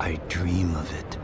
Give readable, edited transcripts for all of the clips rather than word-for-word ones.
I dream of it.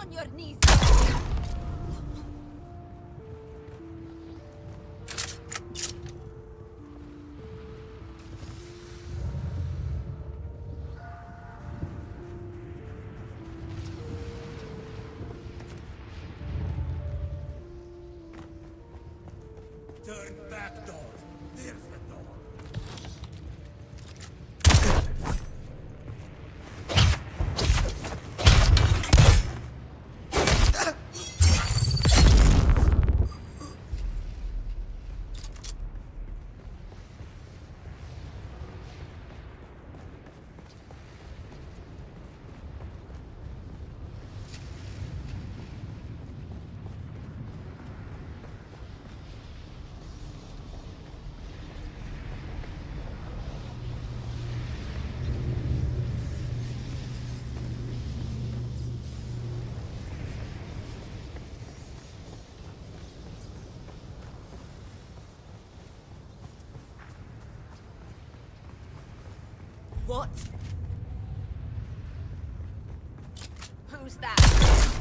On your knees! Turn back door. There's the door. What? Who's that?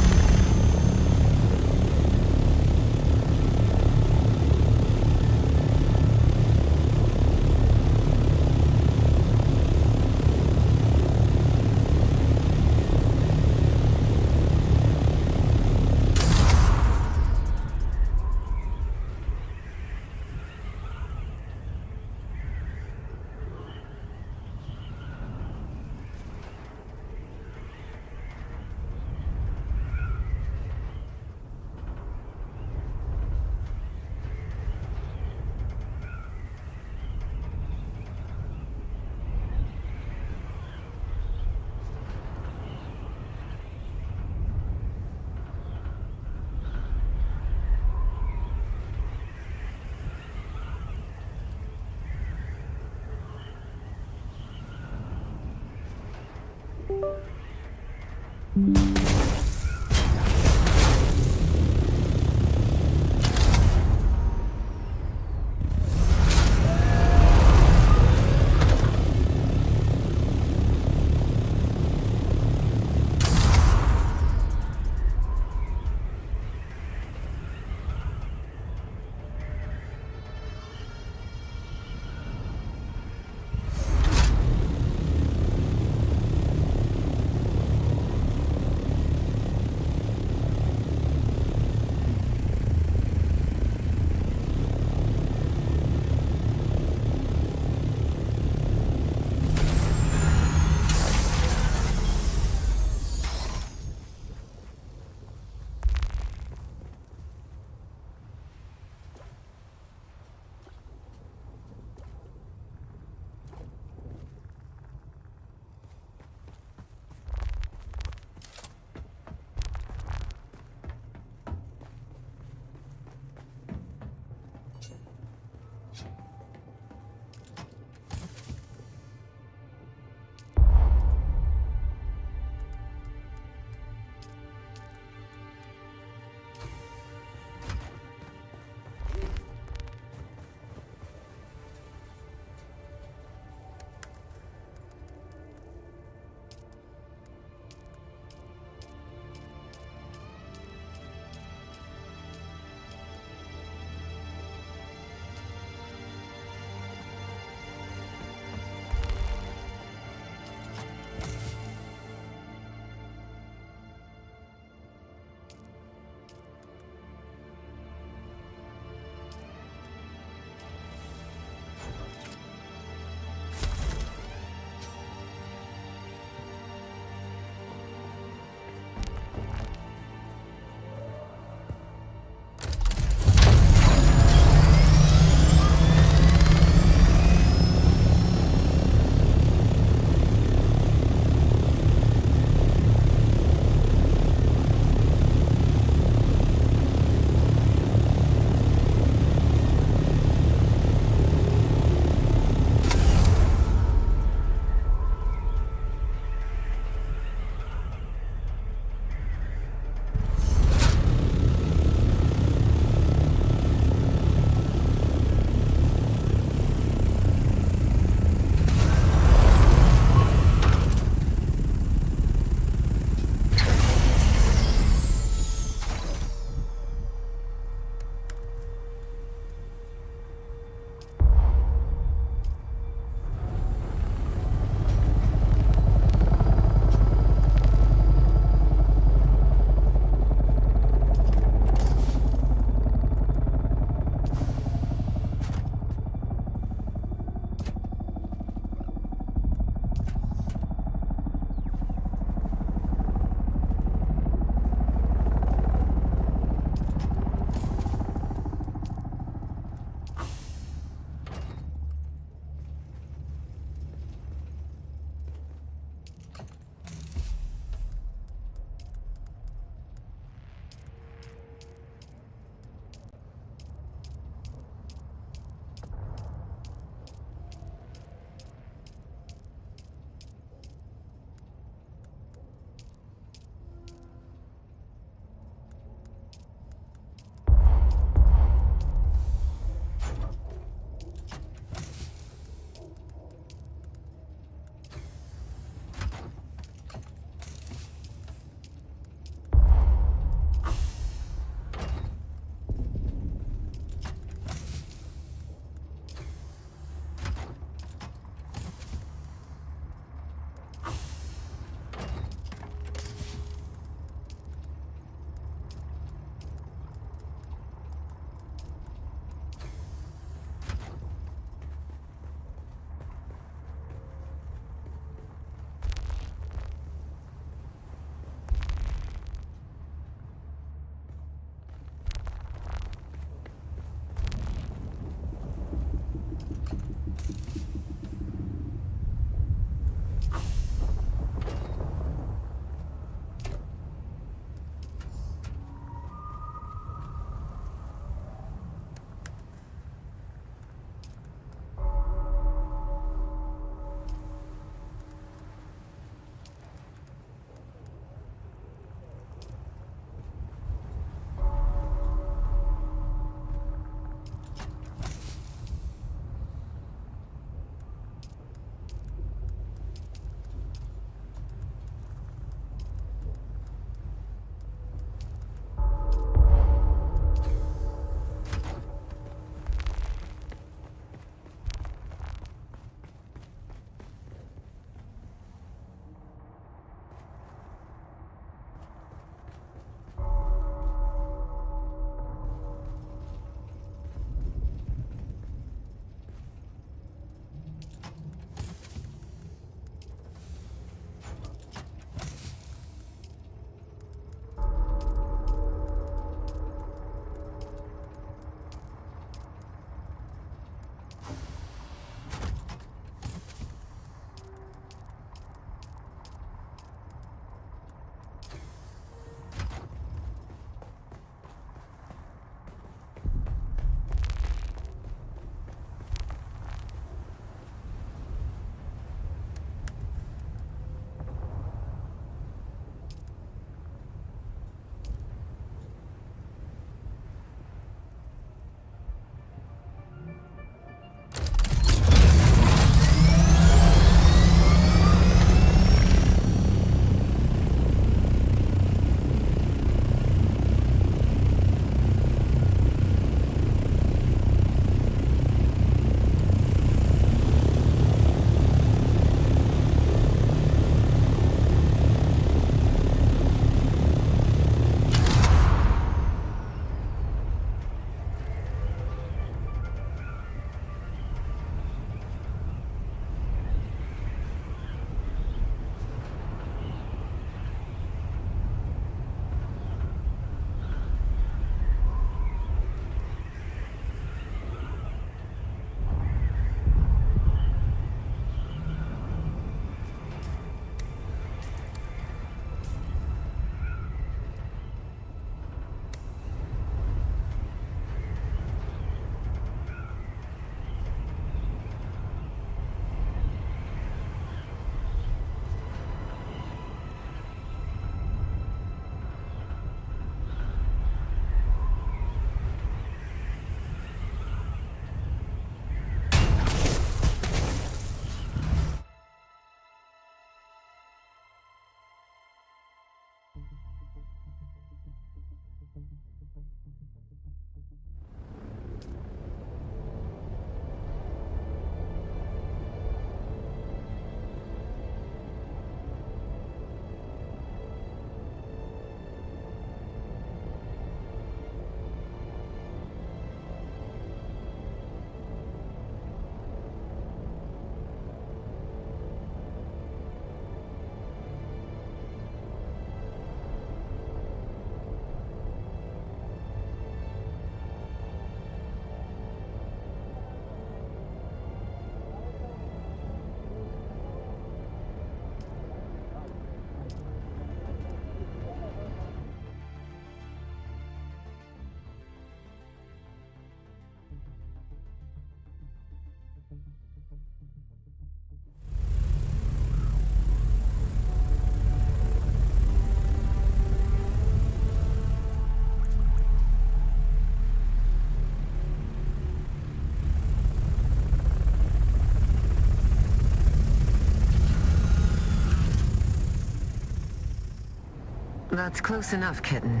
That's close enough, kitten.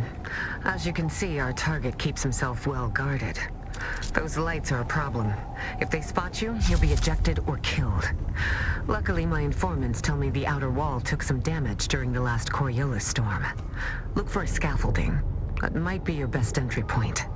As you can see, our target keeps himself well guarded. Those lights are a problem. If they spot you, you'll be ejected or killed. Luckily, my informants tell me the outer wall took some damage during the last Coriolis storm. Look for a scaffolding. That might be your best entry point.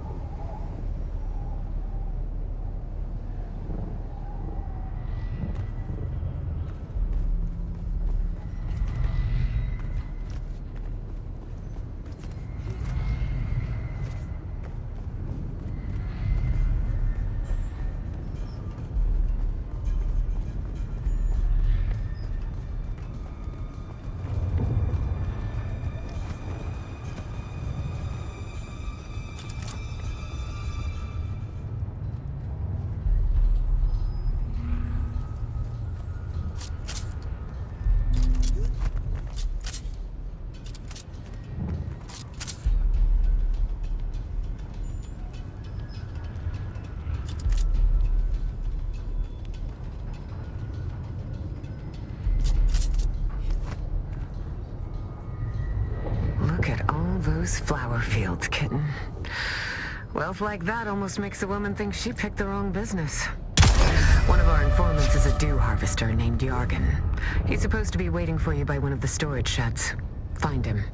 Look at all those flower fields, kitten. Wealth like that almost makes a woman think she picked the wrong business. One of our informants is a dew harvester named Yargan. He's supposed to be waiting for you by one of the storage sheds. Find him.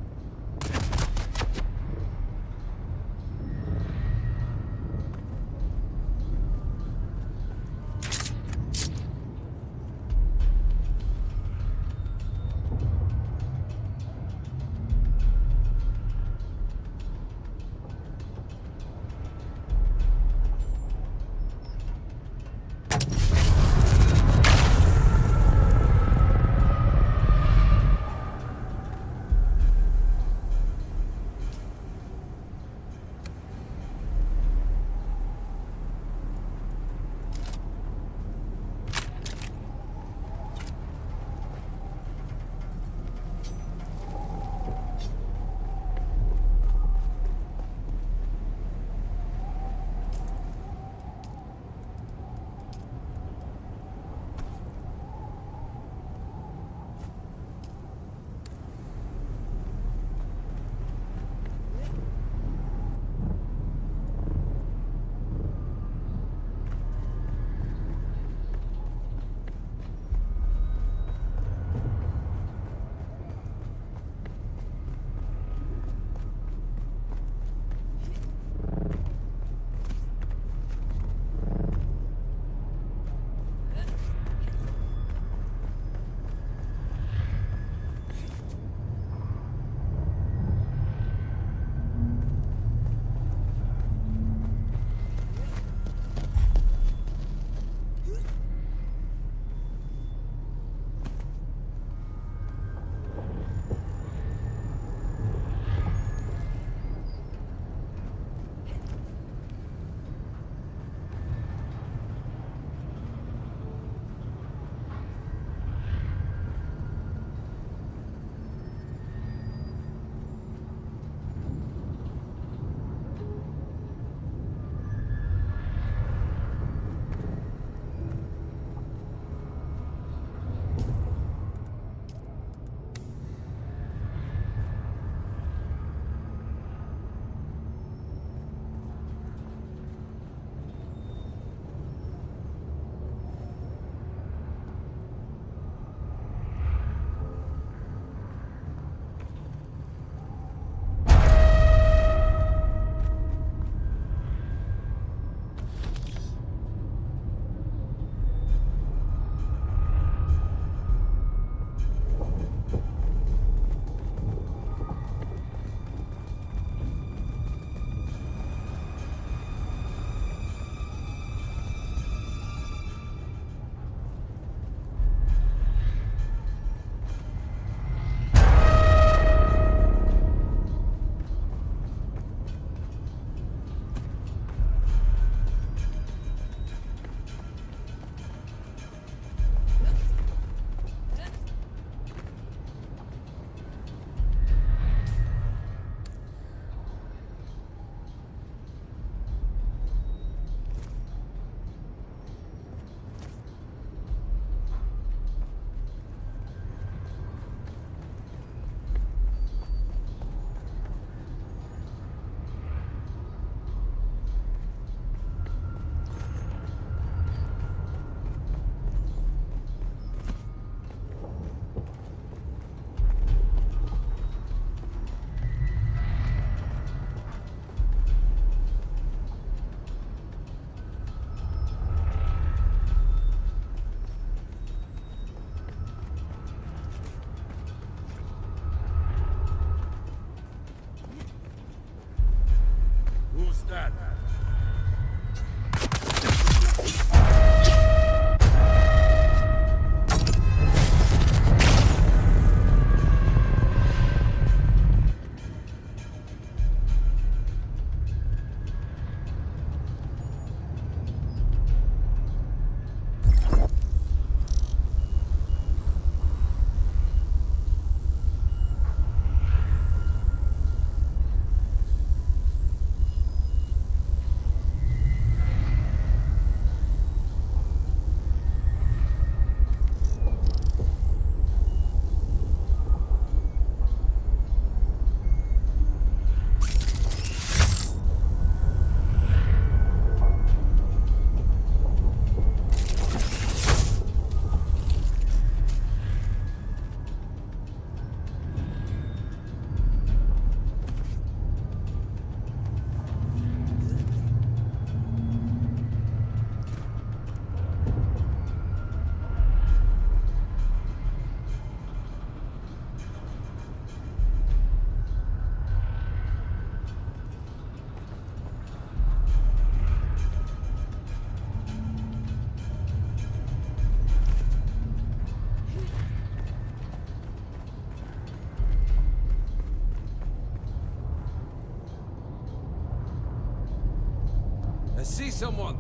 see someone.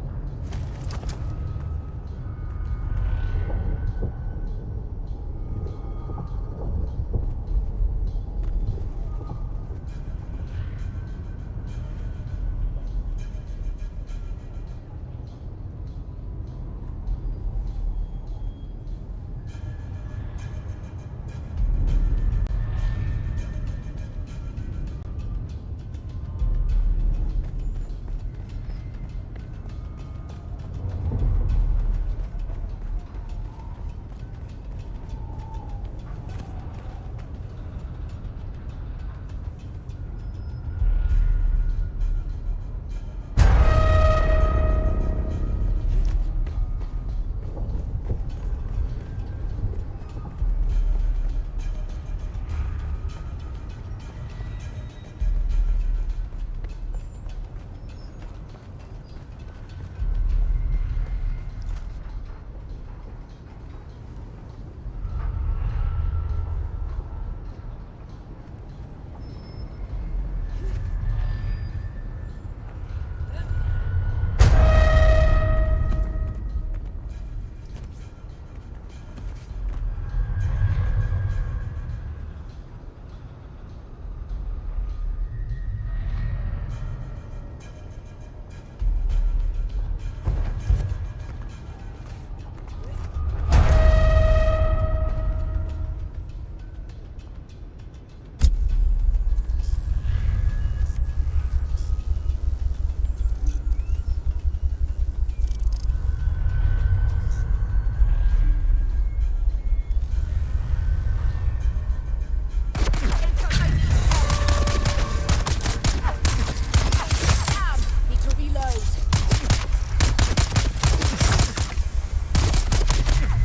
Need to reload.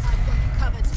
I've got you covered.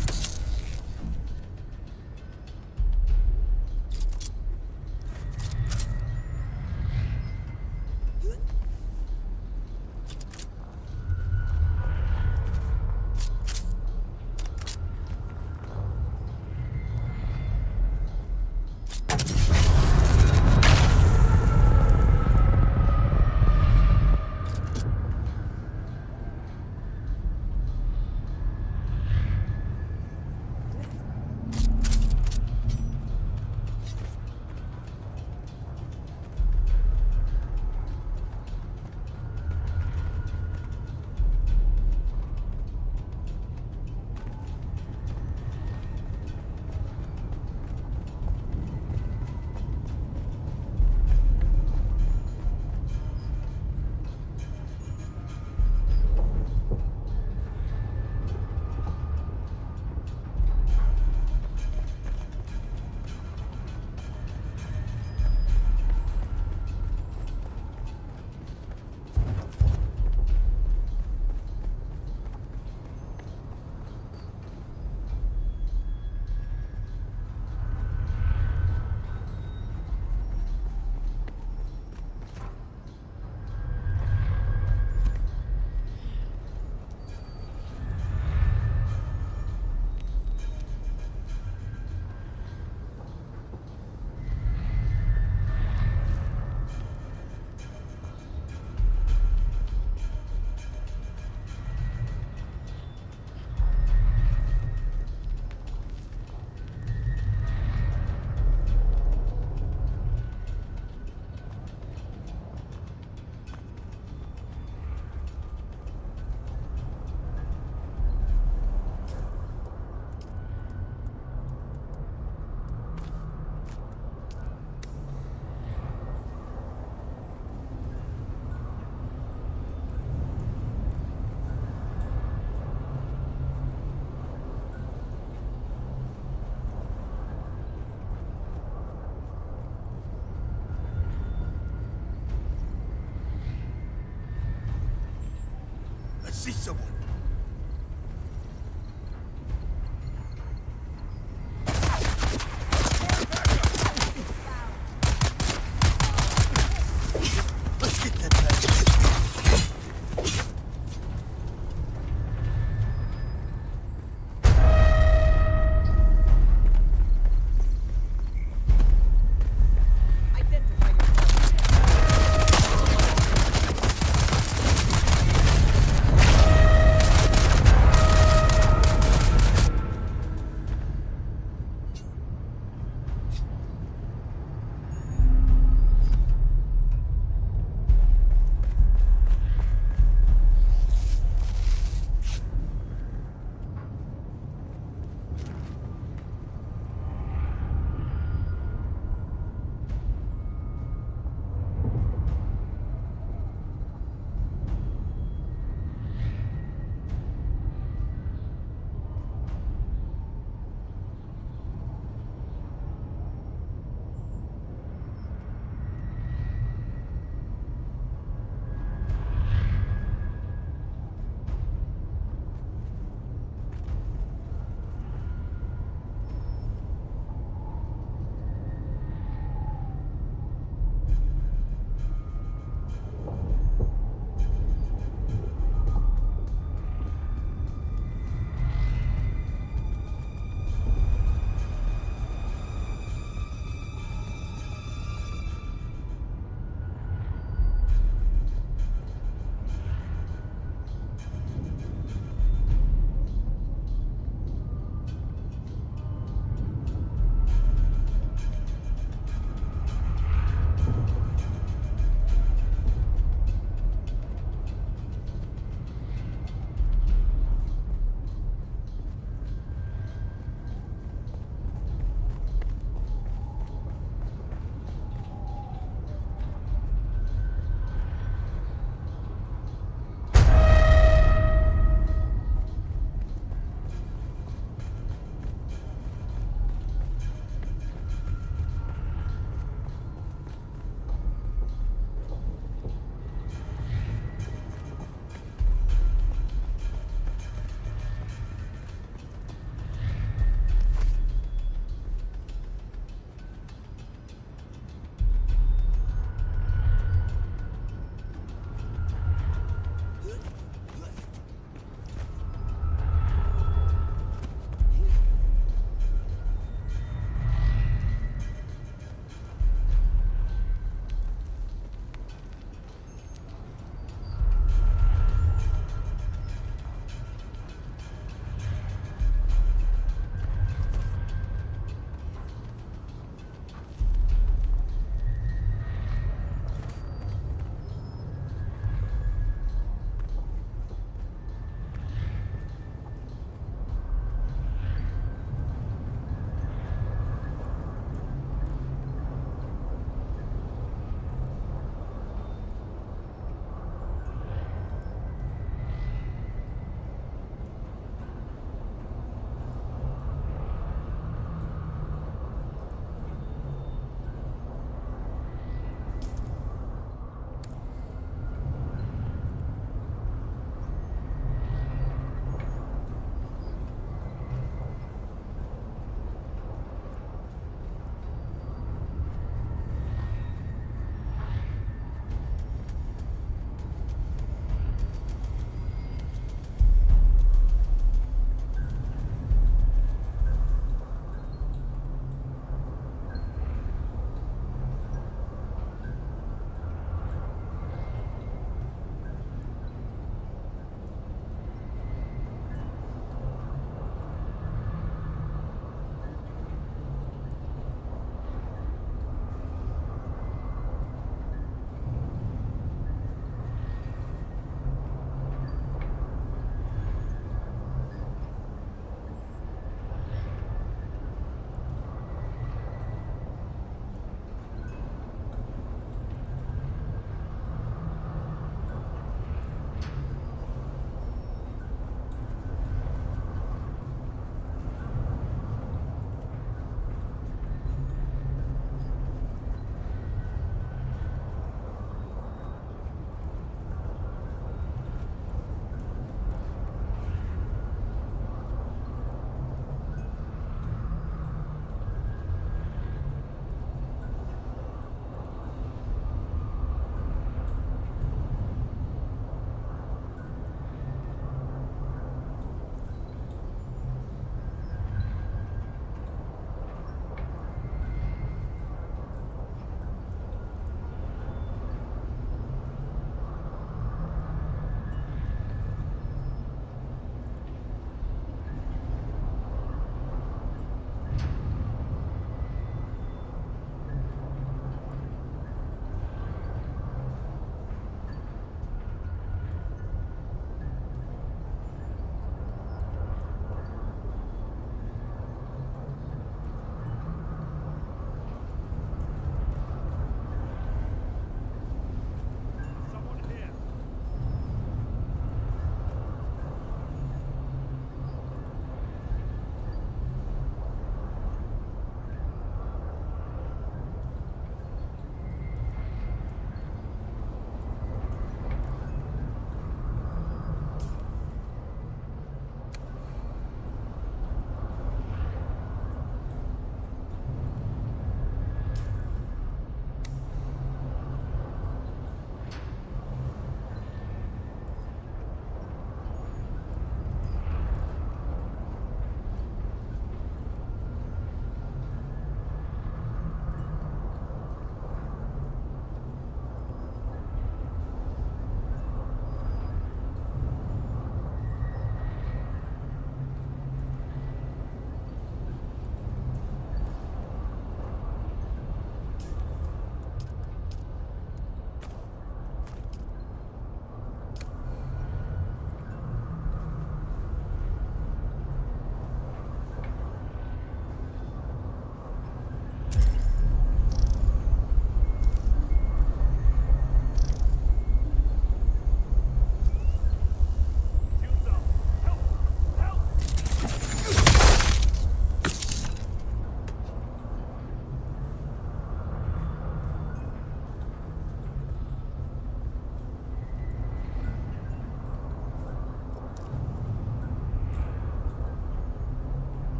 See someone. Let's get that back. Identify yourself.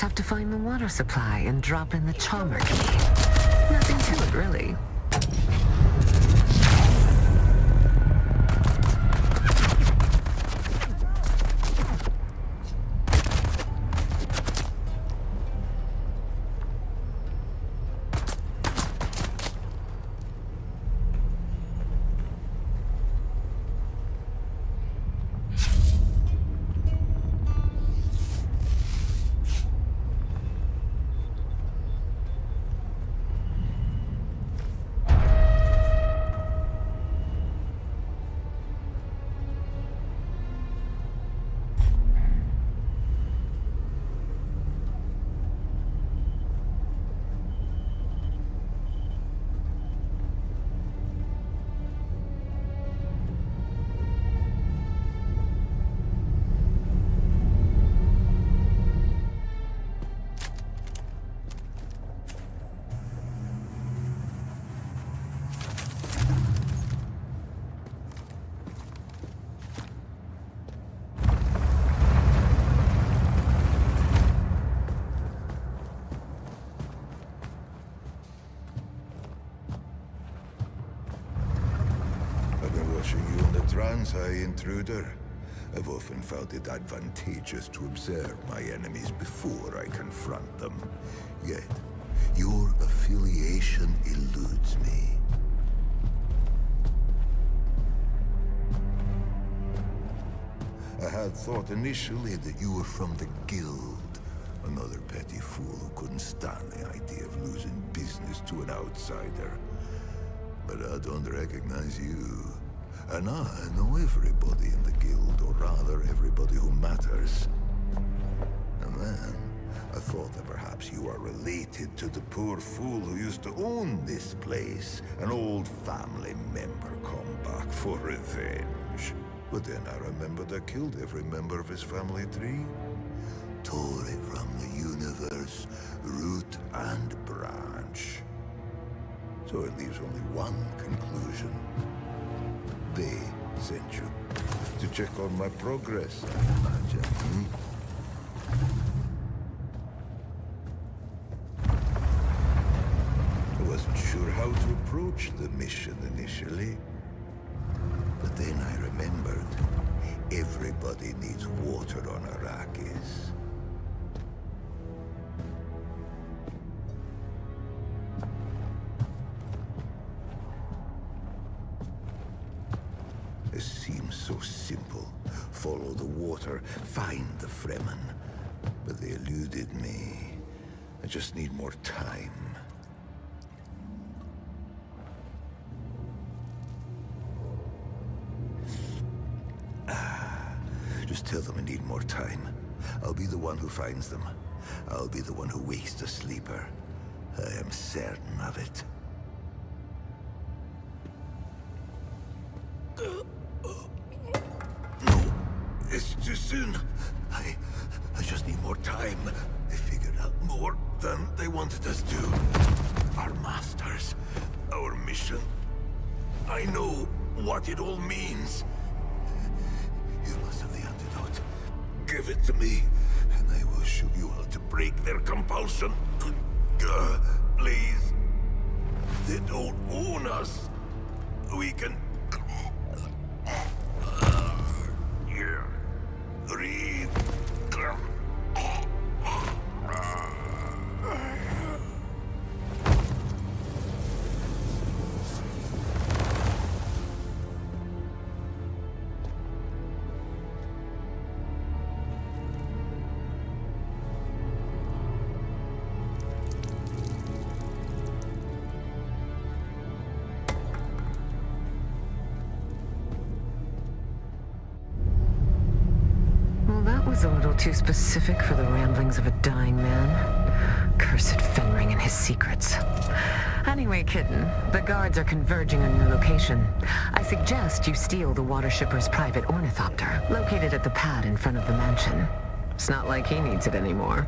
just have to find the water supply and drop in the charmer key. Nothing to it, really. Watching you on the trans-eye intruder, I've often found it advantageous to observe my enemies before I confront them. Yet, your affiliation eludes me. I had thought initially that you were from the Guild. Another petty fool who couldn't stand the idea of losing business to an outsider. But I don't recognize you. And I know everybody in the Guild, or rather, everybody who matters. And then, I thought that perhaps you are related to the poor fool who used to own this place. An old family member come back for revenge. But then I remembered I killed every member of his family tree. Tore it from the universe, root and branch. So it leaves only one conclusion. They sent you to check on my progress, I imagine. I wasn't sure how to approach the mission initially. But then I remembered, everybody needs water on Arrakis. It seems so simple. Follow the water, find the Fremen. But they eluded me. I just need more time. Just tell them I need more time. I'll be the one who finds them. I'll be the one who wakes the sleeper. I am certain of it. No, it's too soon. I just need more time. They figured out more than they wanted us to. Our masters, our mission. I know what it all means. You must have the antidote. Give it to me, and I will show you how to break their compulsion. Please. They don't own us. We can... Breathe. Was a little too specific for the ramblings of a dying man. Cursed Fenring and his secrets. Anyway, kitten, the guards are converging on your location. I suggest you steal the water shipper's private ornithopter, located at the pad in front of the mansion. It's not like he needs it anymore.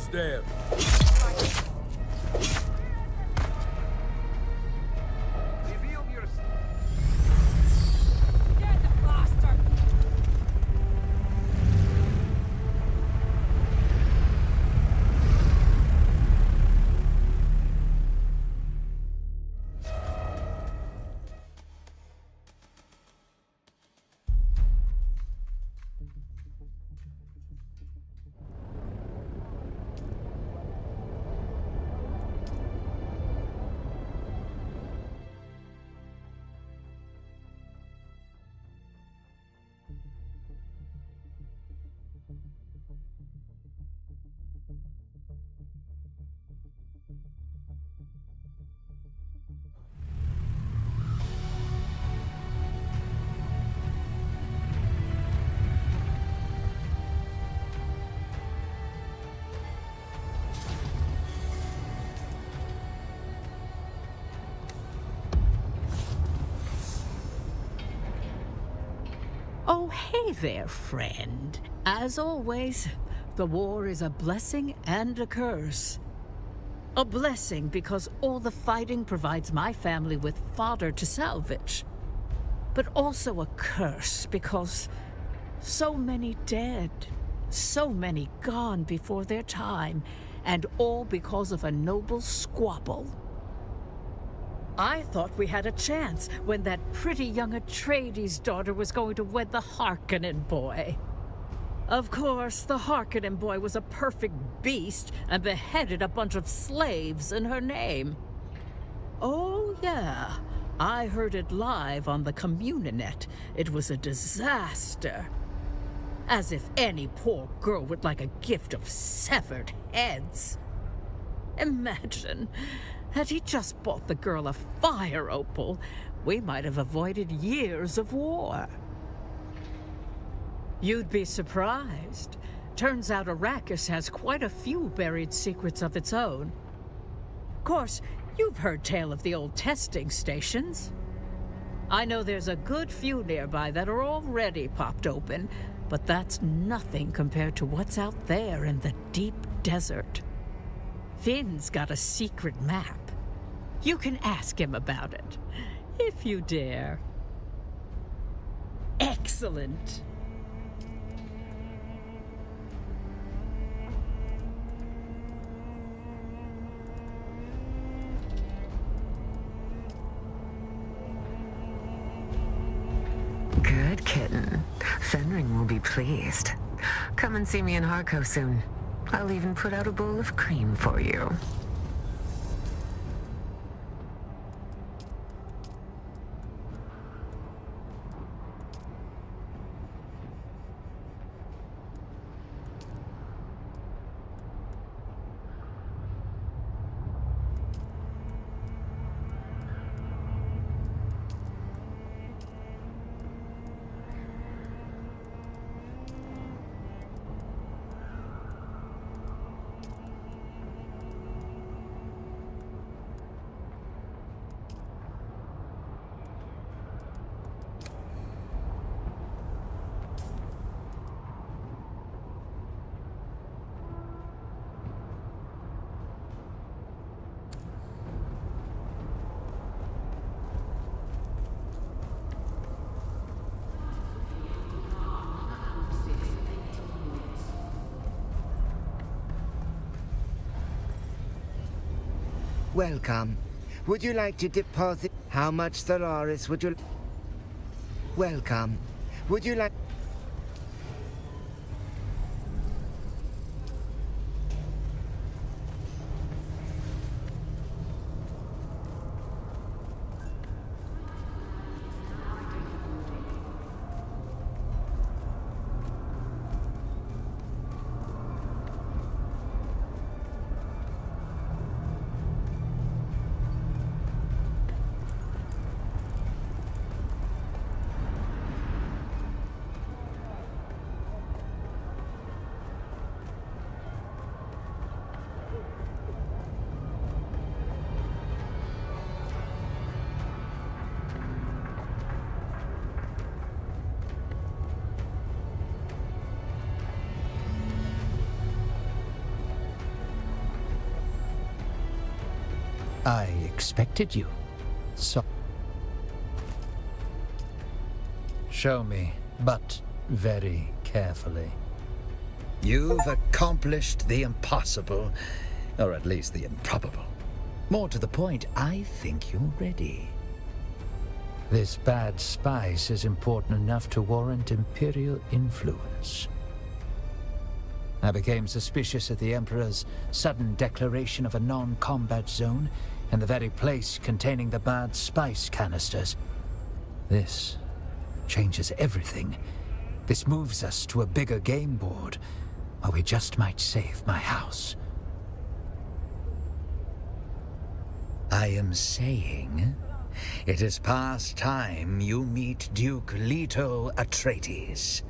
Almost there. Get the bastard! Oh, hey there, friend. As always, the war is a blessing and a curse. A blessing because all the fighting provides my family with fodder to salvage. But also a curse because so many dead, so many gone before their time, and all because of a noble squabble. I thought we had a chance when that pretty young Atreides' daughter was going to wed the Harkonnen boy. Of course, the Harkonnen boy was a perfect beast and beheaded a bunch of slaves in her name. Oh, yeah. I heard it live on the Communinet. It was a disaster. As if any poor girl would like a gift of severed heads. Imagine, had he just bought the girl a fire opal, we might have avoided years of war. You'd be surprised. Turns out Arrakis has quite a few buried secrets of its own. Of course, you've heard tale of the old testing stations. I know there's a good few nearby that are already popped open, but that's nothing compared to what's out there in the deep desert. Finn's got a secret map. You can ask him about it, if you dare. Excellent. Good kitten. Fenring will be pleased. Come and see me in Harco soon. I'll even put out a bowl of cream for you. Welcome. Would you like to deposit? How much Stellaris would you... Welcome. Would you like... I expected you. So... Show me, but very carefully. You've accomplished the impossible, or at least the improbable. More to the point, I think you're ready. This bad spice is important enough to warrant Imperial influence. I became suspicious of the Emperor's sudden declaration of a non-combat zone in the very place containing the bad spice canisters. This changes everything. This moves us to a bigger game board, or we just might save my house. I am saying, it is past time you meet Duke Leto Atreides.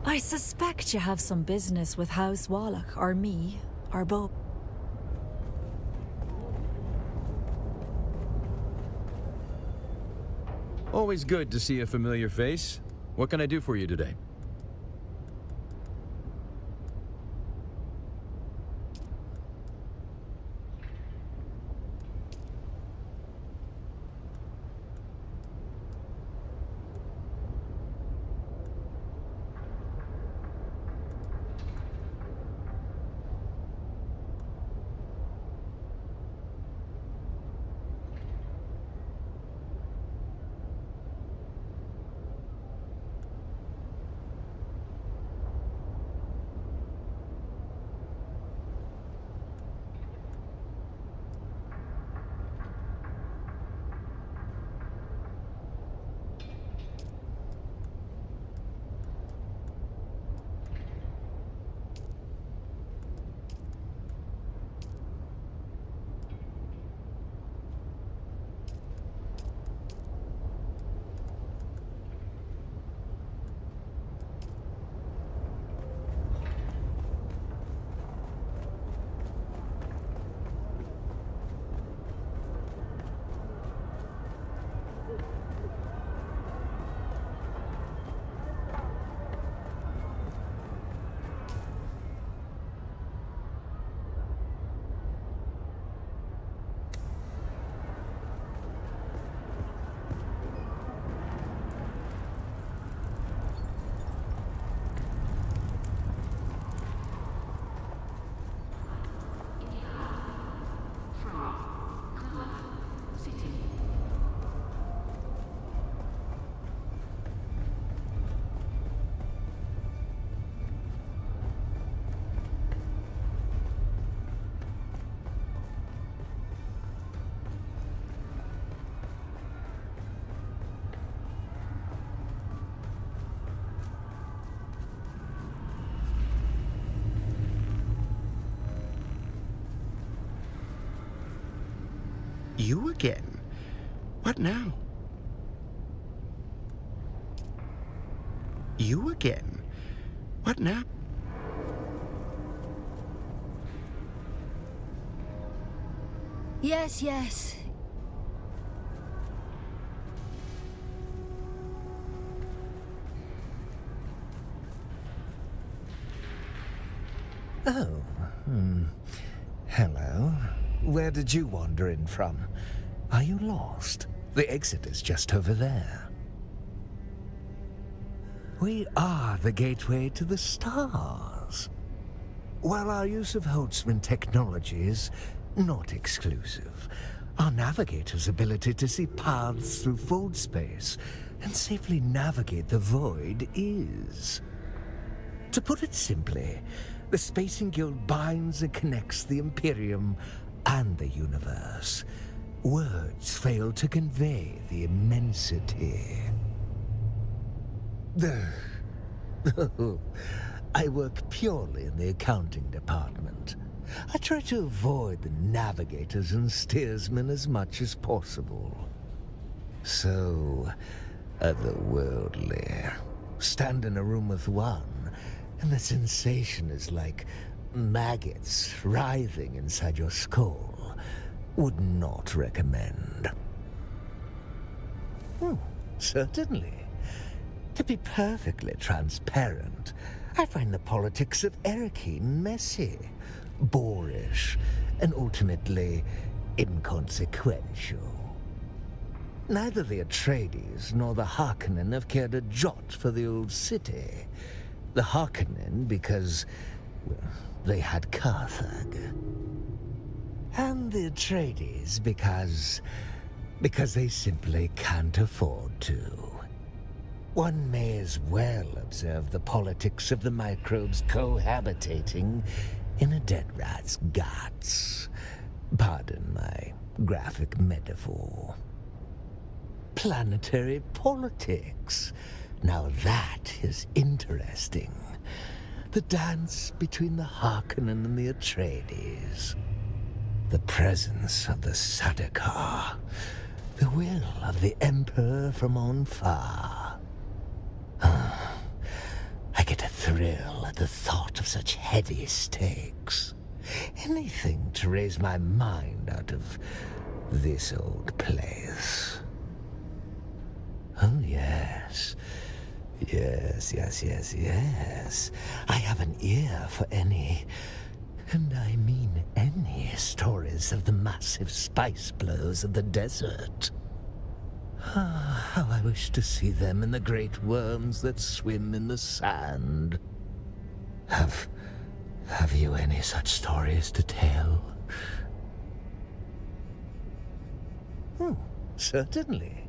I suspect you have some business with House Wallach, or me, or both. Always good to see a familiar face. What can I do for you today? You again? What now? You again? What now? Yes, yes. Oh, hello. Where did you wander in from? Are you lost? The exit is just over there. We are the gateway to the stars. While our use of Holtzman technology is not exclusive, our navigator's ability to see paths through void space and safely navigate the void is. To put it simply, the Spacing Guild binds and connects the Imperium and the universe. Words fail to convey the immensity. I work purely in the accounting department. I try to avoid the navigators and steersmen as much as possible. So, otherworldly. Stand in a room with one, and the sensation is like maggots writhing inside your skull. Would not recommend. Certainly. To be perfectly transparent, I find the politics of Erikine messy, boorish, and ultimately inconsequential. Neither the Atreides nor the Harkonnen have cared a jot for the old city. The Harkonnen because, well, they had Carthage. And the Atreides because they simply can't afford to. One may as well observe the politics of the microbes cohabitating in a dead rat's guts. Pardon my graphic metaphor. Planetary politics. Now that is interesting. The dance between the Harkonnen and the Atreides. The presence of the Sadakar. The will of the Emperor from on far. I get a thrill at the thought of such heady stakes. Anything to raise my mind out of this old place. Oh, yes. Yes. I have an ear for any, and I mean any, stories of the massive spice blows of the desert. How I wish to see them and the great worms that swim in the sand. Have you any such stories to tell? Certainly.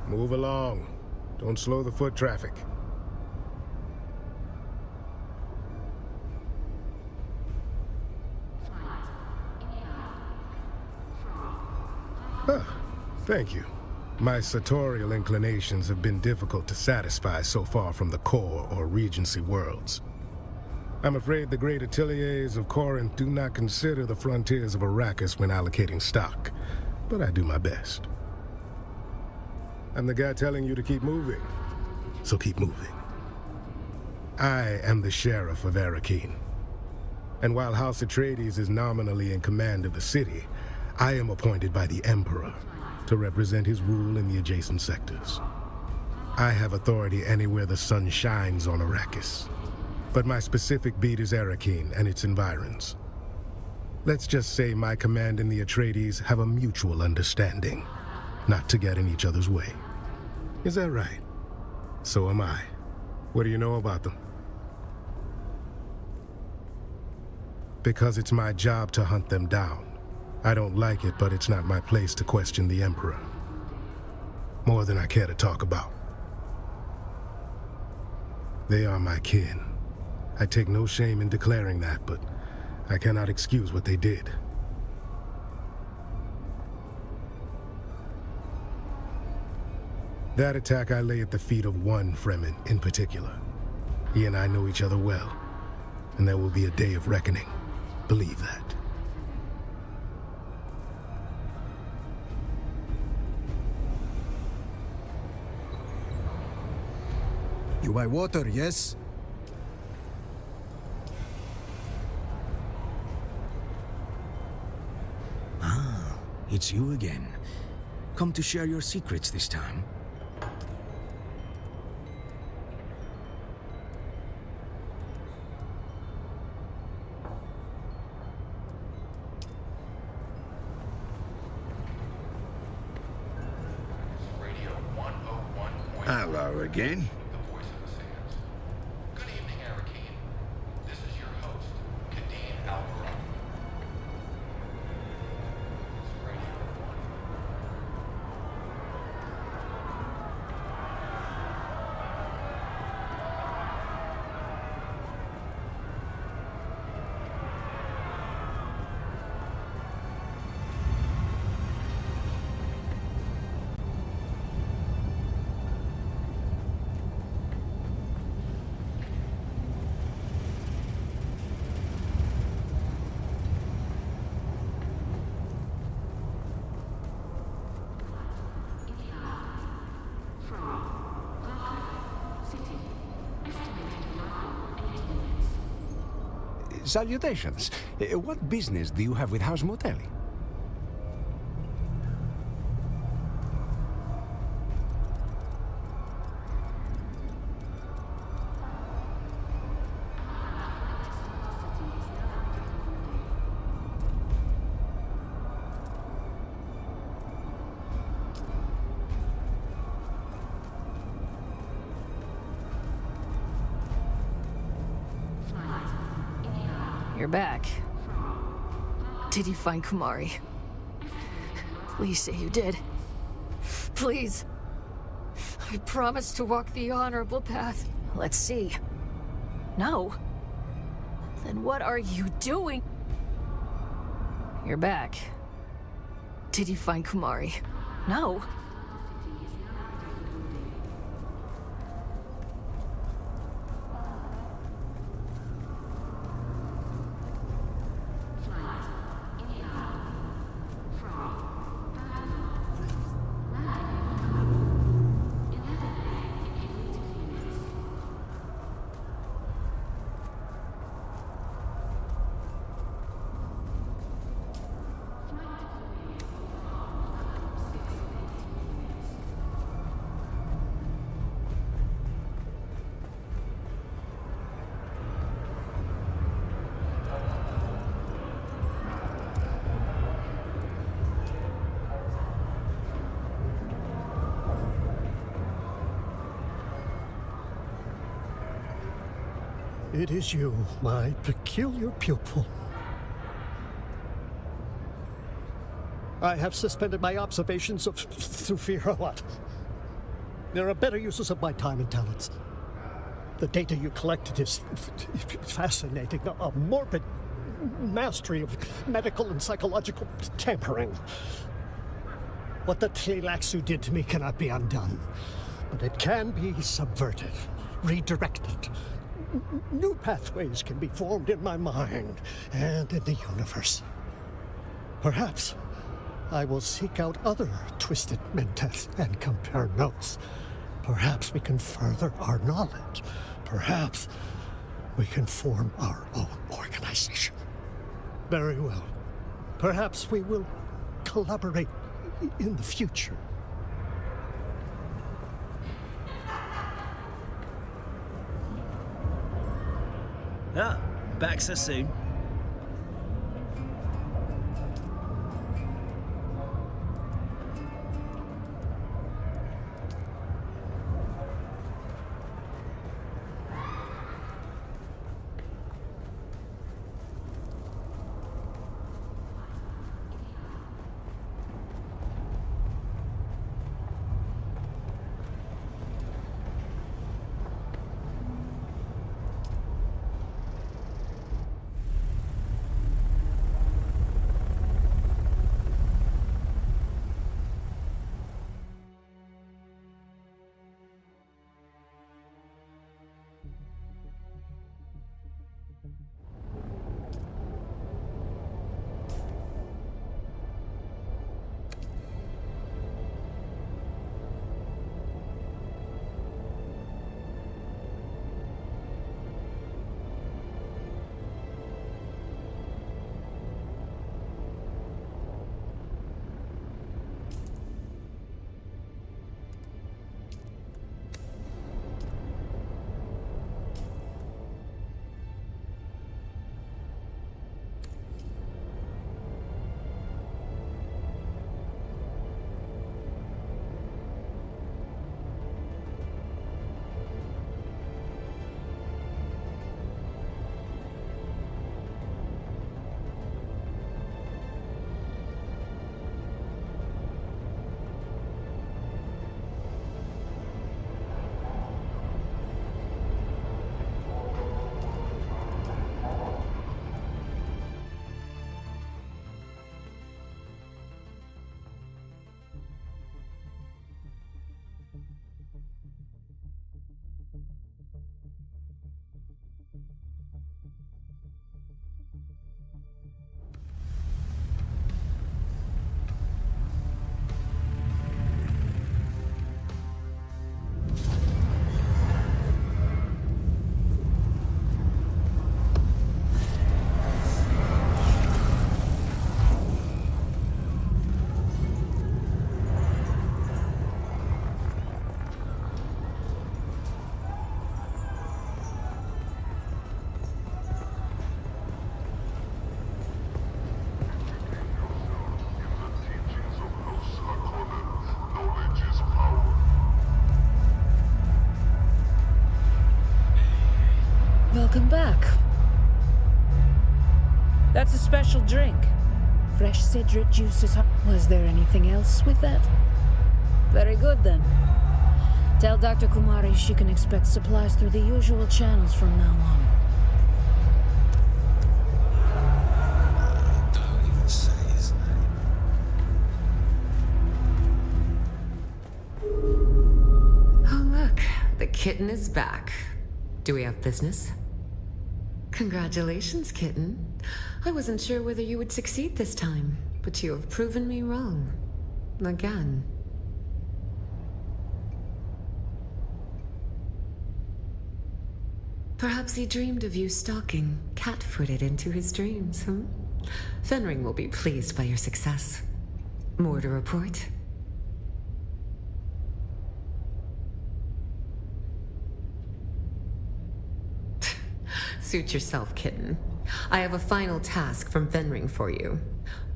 Move along. Don't slow the foot traffic. Thank you. My sartorial inclinations have been difficult to satisfy so far from the core or Regency worlds. I'm afraid the great ateliers of Corinth do not consider the frontiers of Arrakis when allocating stock, but I do my best. I'm the guy telling you to keep moving, so keep moving. I am the sheriff of Arrakeen, and while House Atreides is nominally in command of the city, I am appointed by the Emperor to represent his rule in the adjacent sectors. I have authority anywhere the sun shines on Arrakis, but my specific beat is Arrakeen and its environs. Let's just say my command and the Atreides have a mutual understanding, not to get in each other's way. Is that right? So am I. What do you know about them? Because it's my job to hunt them down. I don't like it, but it's not my place to question the Emperor. More than I care to talk about. They are my kin. I take no shame in declaring that, but I cannot excuse what they did. That attack I lay at the feet of one Fremen in particular. He and I know each other well, and there will be a day of reckoning. Believe that. You buy water, yes? Ah, it's you again. Come to share your secrets this time. Hello again. Good evening, Arrakeen. This is your host, Kadeen Alvarado. Salutations. What business do you have with House Motelli? You're back. Did you find Kumari? Please say you did. Please. I promise to walk the honorable path. Let's see. No. Then what are you doing? You're back. Did you find Kumari? No. It is you, my peculiar pupil. I have suspended my observations through fear of what? There are better uses of my time and talents. The data you collected is fascinating. A morbid mastery of medical and psychological tampering. What the Tleilaxu did to me cannot be undone, but it can be subverted, redirected, new pathways can be formed in my mind and in the universe. Perhaps I will seek out other twisted mentats and compare notes. Perhaps we can further our knowledge. Perhaps we can form our own organization. Very well. Perhaps we will collaborate in the future. Ah, back so soon. Welcome back. That's a special drink. Fresh cedric juices. Was there anything else with that? Very good then. Tell Dr. Kumari she can expect supplies through the usual channels from now on. Don't even say his name. Oh, look. The kitten is back. Do we have business? Congratulations, kitten. I wasn't sure whether you would succeed this time, but you have proven me wrong. Again. Perhaps he dreamed of you stalking, cat-footed into his dreams, Fenring will be pleased by your success. More to report? Suit yourself, kitten. I have a final task from Fenring for you.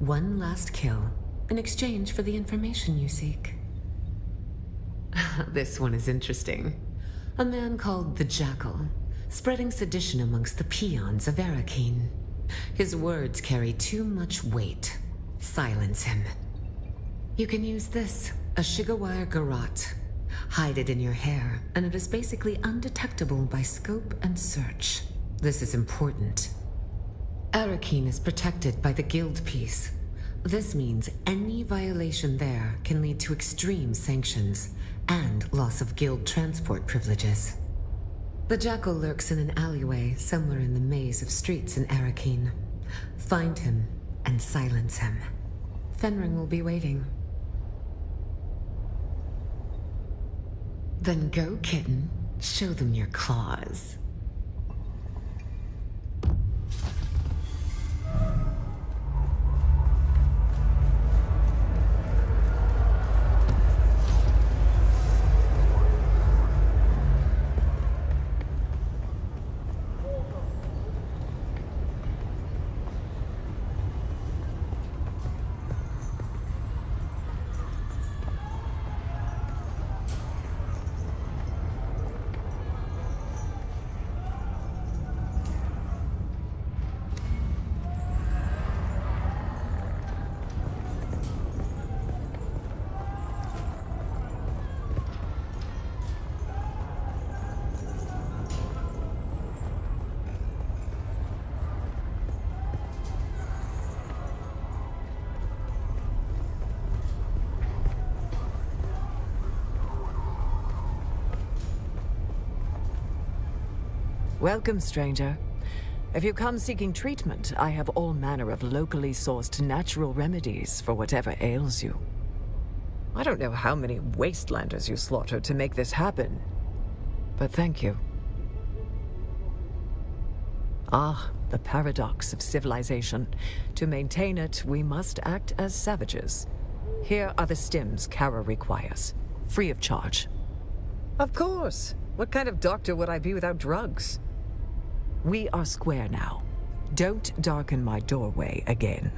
One last kill, in exchange for the information you seek. This one is interesting. A man called the Jackal, spreading sedition amongst the peons of Arakeen. His words carry too much weight. Silence him. You can use this, a Shigawire Garrote. Hide it in your hair, and it is basically undetectable by scope and search. This is important. Arakeen is protected by the Guild Peace. This means any violation there can lead to extreme sanctions and loss of Guild transport privileges. The Jackal lurks in an alleyway somewhere in the maze of streets in Arakeen. Find him and silence him. Fenring will be waiting. Then go, kitten. Show them your claws. Welcome, stranger. If you come seeking treatment, I have all manner of locally sourced natural remedies for whatever ails you. I don't know how many wastelanders you slaughtered to make this happen, but thank you. Ah, the paradox of civilization. To maintain it, we must act as savages. Here are the stims Kara requires, free of charge. Of course! What kind of doctor would I be without drugs? We are square now. Don't darken my doorway again.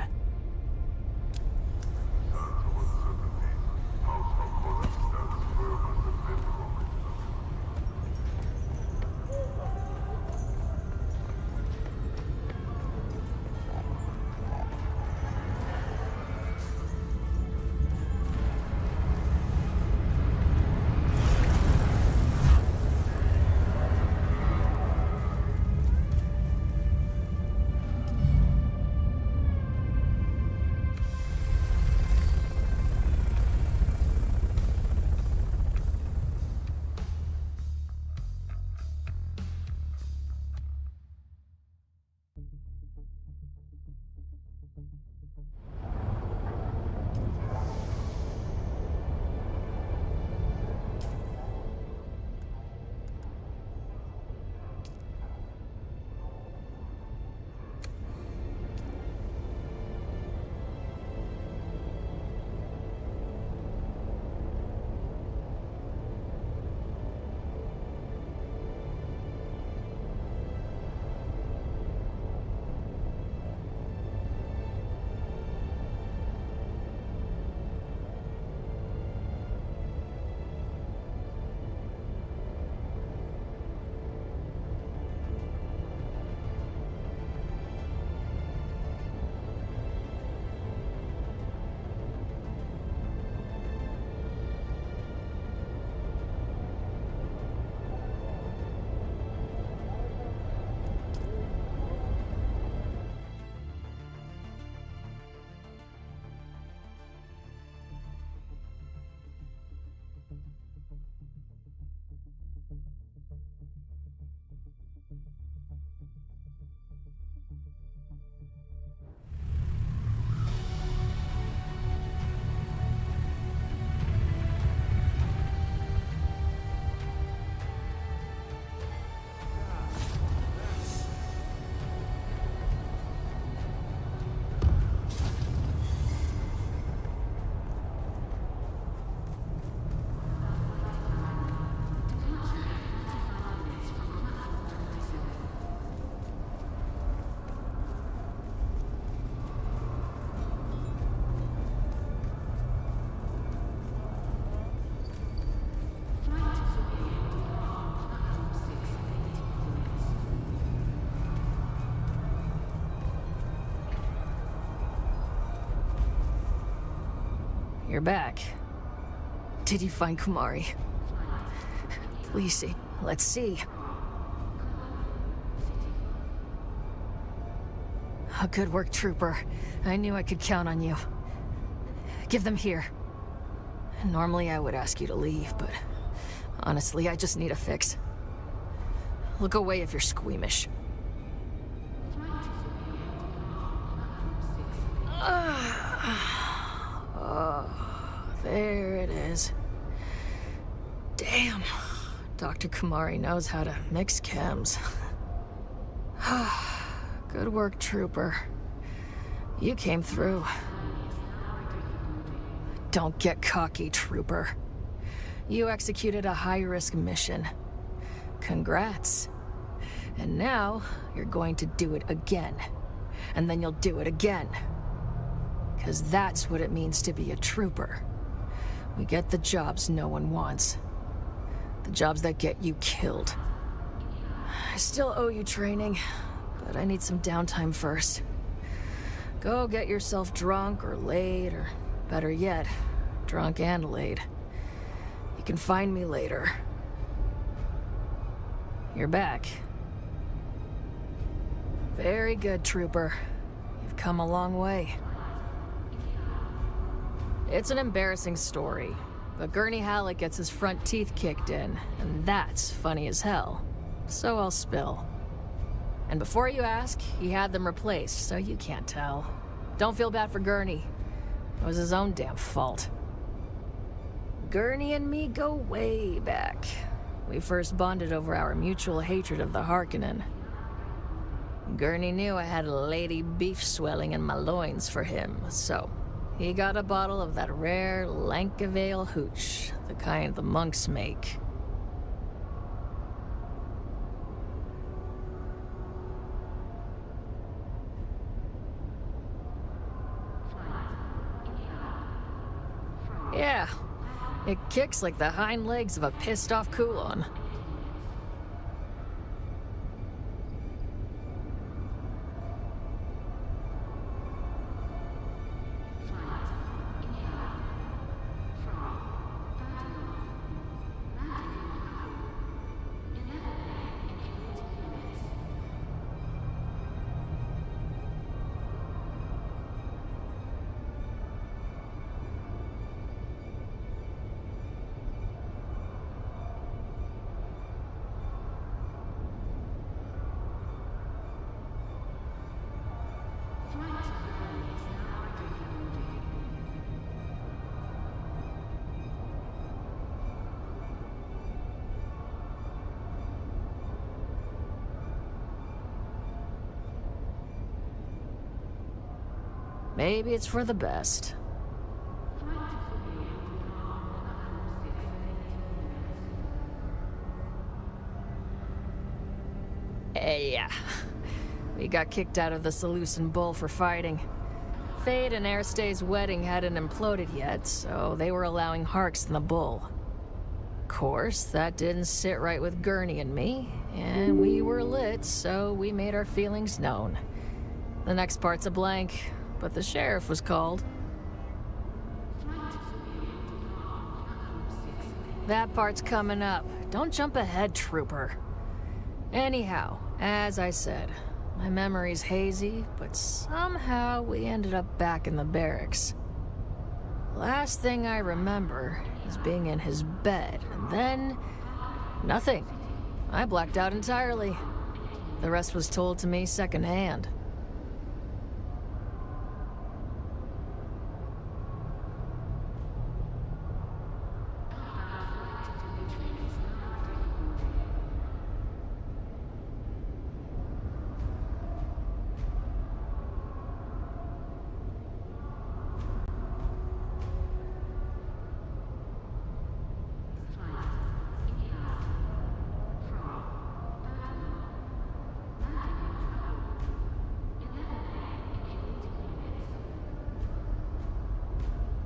You're back. Did you find Kumari? Please see. Let's see. Oh, good work, Trooper. I knew I could count on you. Give them here. Normally I would ask you to leave, but honestly, I just need a fix. Look away if you're squeamish. Oh, there it is. Damn. Dr. Kumari knows how to mix chems. Good work, Trooper. You came through. Don't get cocky, Trooper. You executed a high-risk mission. Congrats. And now, you're going to do it again. And then you'll do it again. 'Cause that's what it means to be a trooper. We get the jobs no one wants. The jobs that get you killed. I still owe you training, but I need some downtime first. Go get yourself drunk or laid, or better yet, drunk and laid. You can find me later. You're back. Very good, Trooper. You've come a long way. It's an embarrassing story, but Gurney Halleck gets his front teeth kicked in, and that's funny as hell. So I'll spill. And before you ask, he had them replaced, so you can't tell. Don't feel bad for Gurney. It was his own damn fault. Gurney and me go way back. We first bonded over our mutual hatred of the Harkonnen. Gurney knew I had lady beef swelling in my loins for him, so he got a bottle of that rare Lankavale hooch, the kind the monks make. Yeah, it kicks like the hind legs of a pissed-off Kulon. Maybe it's for the best. Yeah. We got kicked out of the Seleucid Bull for fighting. Fade and Aristay's wedding hadn't imploded yet, so they were allowing Harks in the Bull. Of course, that didn't sit right with Gurney and me, and we were lit, so we made our feelings known. The next part's a blank, but the sheriff was called. That part's coming up. Don't jump ahead, Trooper. Anyhow, as I said, my memory's hazy, but somehow we ended up back in the barracks. Last thing I remember is being in his bed, and then nothing. I blacked out entirely. The rest was told to me secondhand.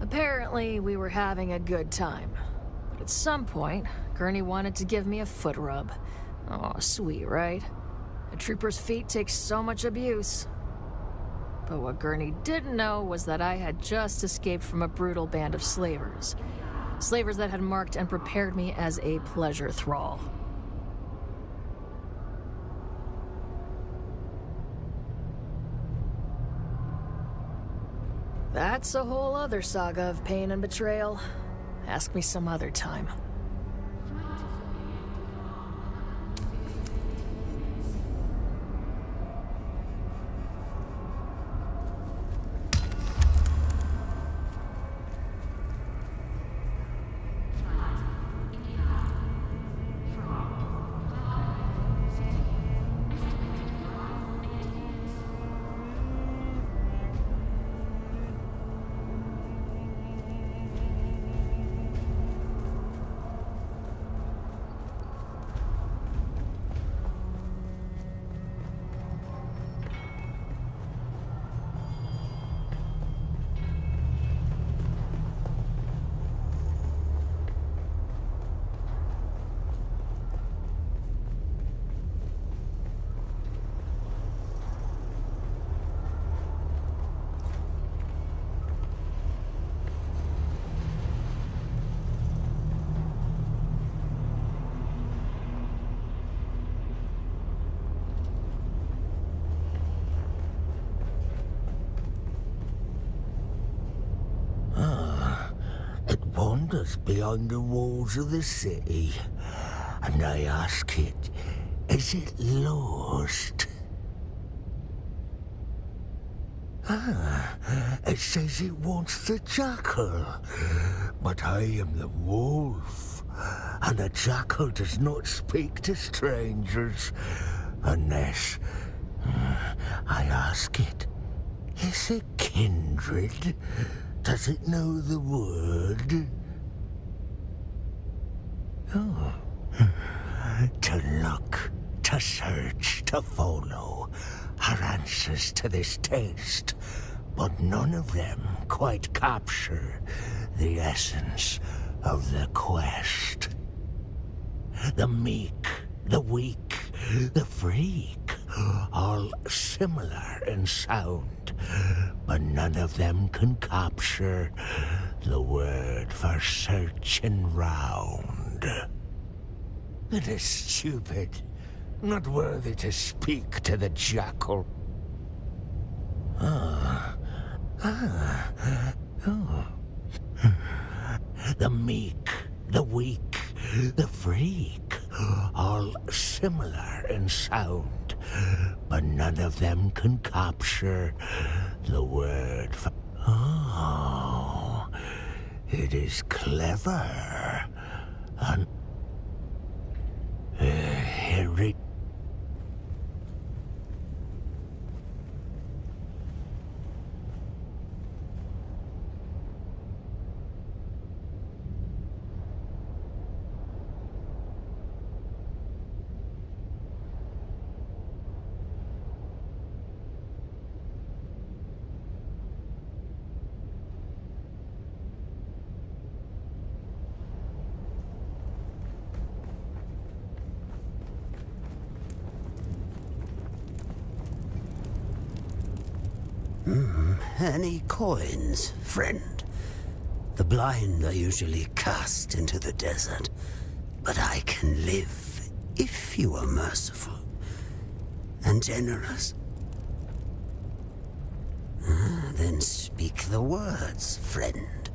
Apparently, we were having a good time. But at some point, Gurney wanted to give me a foot rub. Oh, sweet, right? A trooper's feet take so much abuse. But what Gurney didn't know was that I had just escaped from a brutal band of slavers. Slavers that had marked and prepared me as a pleasure thrall. That's a whole other saga of pain and betrayal. Ask me some other time. wanders beyond the walls of the city, and I ask it, is it lost? It says it wants the jackal, but I am the wolf, and the jackal does not speak to strangers unless I ask it, is it kindred? Does it know the word? Oh. To look, to search, to follow are answers to this taste, but none of them quite capture the essence of the quest. The meek, the weak, the freak, all similar in sound, but none of them can capture the word for searching round. It is stupid, not worthy to speak to the jackal. The meek, the weak, the freak, all similar in sound, but none of them can capture the word for... Oh, it is clever. And... Harry... Any coins, friend? The blind are usually cast into the desert, but I can live if you are merciful and generous. Then speak the words, friend.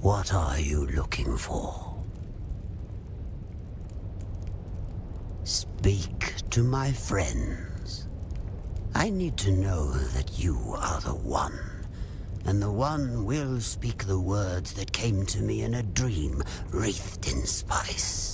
What are you looking for? Speak to my friends. I need to know that you are the one, and the one will speak the words that came to me in a dream wreathed in spice.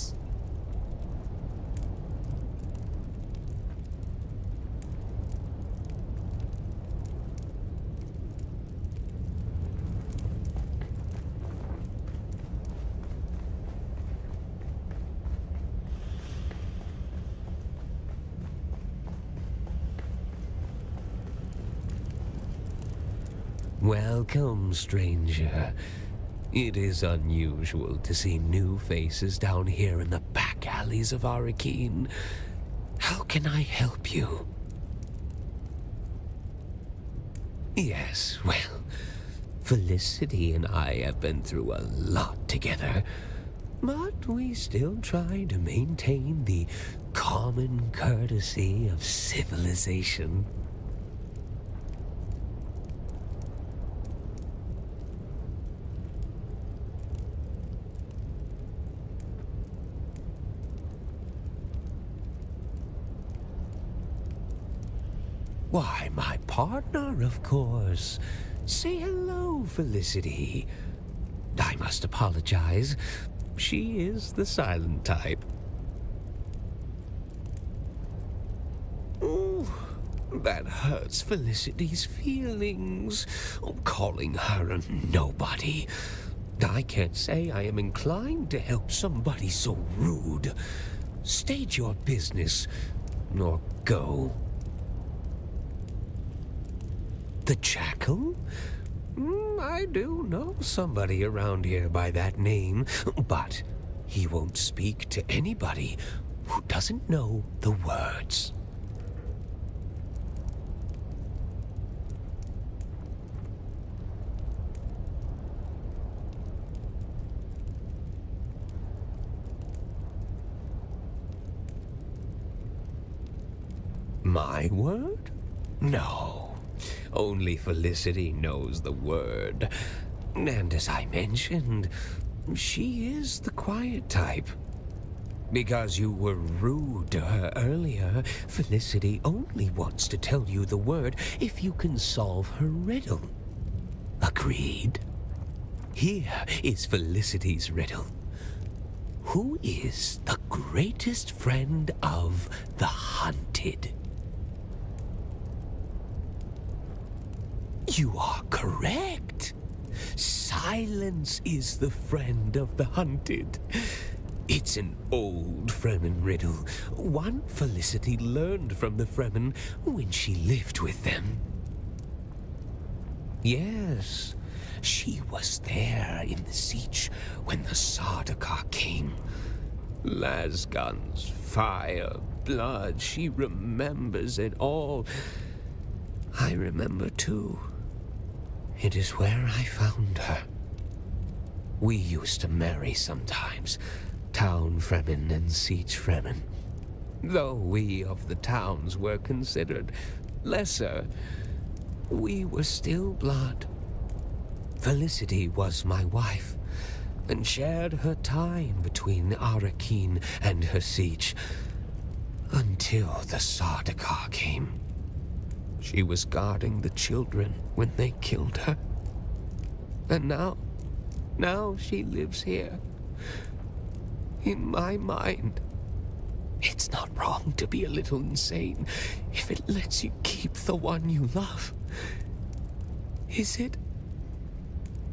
Welcome, stranger. It is unusual to see new faces down here in the back alleys of Arrakeen. How can I help you? Yes, well, Felicity and I have been through a lot together, but we still try to maintain the common courtesy of civilization. Why, my partner, of course. Say hello, Felicity. I must apologize. She is the silent type. Ooh, that hurts Felicity's feelings. Calling her a nobody. I can't say I am inclined to help somebody so rude. State your business, or go. The Jackal? I do know somebody around here by that name, but he won't speak to anybody who doesn't know the words. My word? No. Only Felicity knows the word. And as I mentioned, she is the quiet type. Because you were rude to her earlier, Felicity only wants to tell you the word if you can solve her riddle. Agreed? Here is Felicity's riddle. Who is the greatest friend of the hunted? You are correct. Silence is the friend of the hunted. It's an old Fremen riddle, one Felicity learned from the Fremen when she lived with them. Yes, she was there in the siege when the Sardaukar came. Lasguns, fire, blood, she remembers it all. I remember too. It is where I found her. We used to marry sometimes, town Fremen and siege Fremen. Though we of the towns were considered lesser, we were still blood. Felicity was my wife, and shared her time between Arakeen and her siege, until the Sardaukar came. She was guarding the children when they killed her. And now she lives here. In my mind. It's not wrong to be a little insane if it lets you keep the one you love. Is it?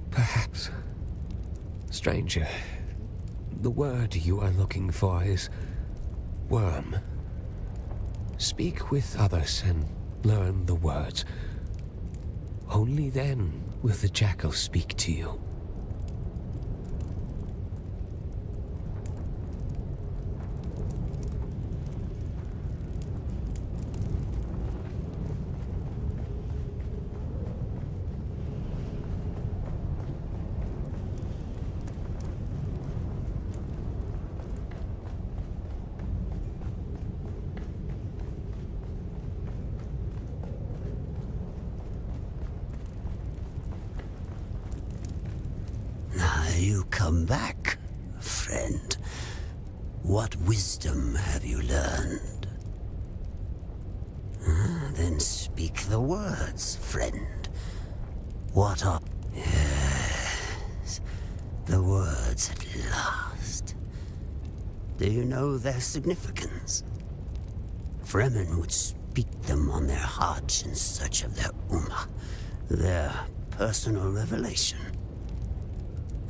Perhaps. Stranger, the word you are looking for is worm. Speak with others and learn the words. Only then will the jackal speak to you. You come back, friend. What wisdom have you learned? Then speak the words, friend. What are... Yes, the words at last. Do you know their significance? Fremen would speak them on their Hajj in search of their Ummah, their personal revelation.